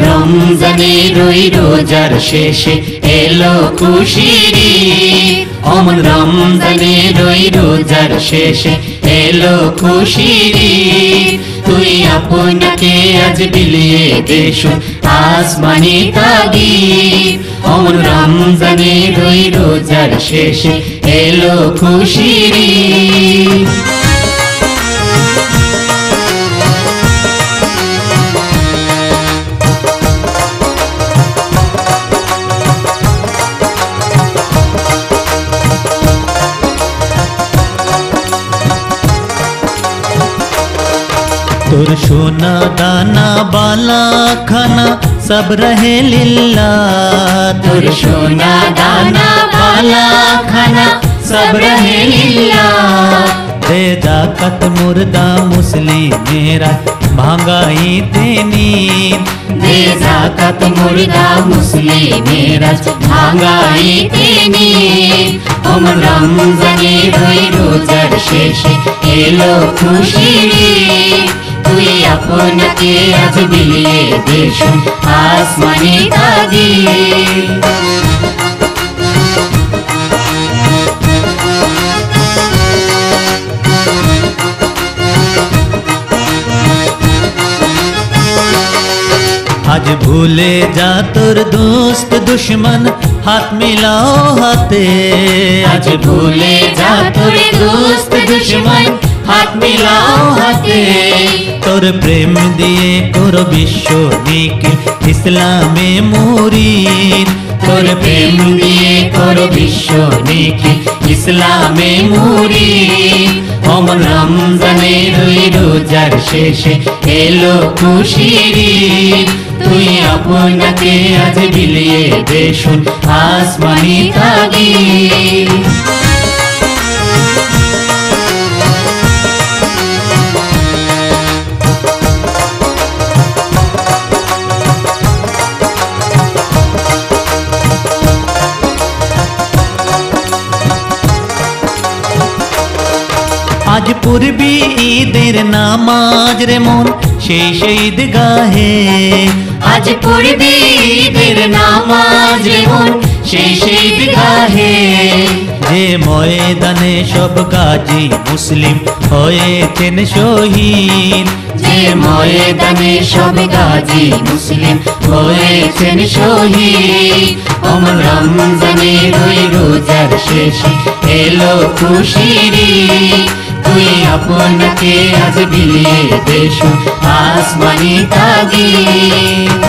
রমজানের ওই রোজার শেষে এলো খুশির ঈদ। রমজানের ওই রোজার শেষে এলো খুশির ঈদ। তুই আপনাকে আজ বিলিয়ে দেশ আসমানি তাগিদ। রমজানের ওই রোজার শেষে এলো খুশির ঈদ। তোর সোনা দানা বালা খানা सब रहे लिल्ला। তোর সোনা দানা বালা খানা सब रहे लिल्ला। दे जाकत मुर्दा मुस्लिमेरा महंगाई तेनी। दे जाकत मुर्दा मुस्लिमेरा महंगाई तेनी। রমজানের ওই রোজার শেষে এলো খুশির ঈদ। তুই আপনাকে আজ বিলিয়ে দেশ আসমানি তাগিদ। आज भूले जा तोर दोस्त दुश्मन हाथ मिलाओ हाथे। आज भूले जा तोर दोस्त दुश्मन हाथ मिलाओ हाथे। तोर प्रेम दिए करो विश्व निखिल इस्लामे मुरीद। তোর প্রেম দিয়ে করো বিশ্ব নিখিল ইসলামে মুরিদ। রমজানের ওই রোজার শেষে এলো খুশির ঈদ। তুই আপনাকে আজ বিলিয়ে দেশ আসমানি তাগিদ। आज पूर्वी ईदेर नामाज रे मन शेष ईद गाहे। आज पूर्वी ईदेर नामाज रे मन शेष ईद गाहे। जे मयदाने सब गाजी मुस्लिम हयेछेन शहीद। যে ময়দানে সব গাজী মুসলিম হয়েছেন শহীদ। রমজানের ওই রোজার শেষে এলো খুশির ঈদ। তুই আপনাকে আজ বিলিয়ে দেশ আসমানি তাগিদ।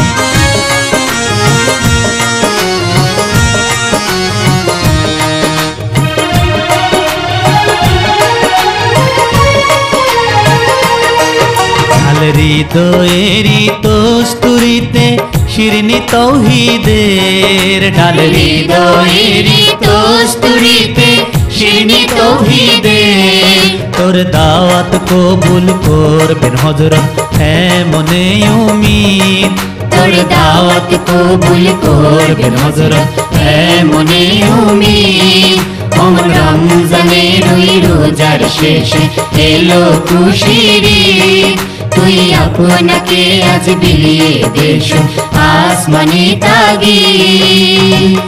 হৃদয়েরি তোস্তুরিতে শিরনি তৌহিদের ঢাল। হৃদয়েরি তোস্তুরিতে শিরনি তৌহিদের। তোর দাওয়াত কবুল করবেন হযরত এমনে উম্মীদ। তোর দাওয়াত কবুল করবেন হযরত এমনে উম্মীদ। রমজানের ওই রোজার শেষে এলো খুশির ঈদ। তুই আপনাকে আজ বিলিয়ে দেশ আসমানি তাগিদ।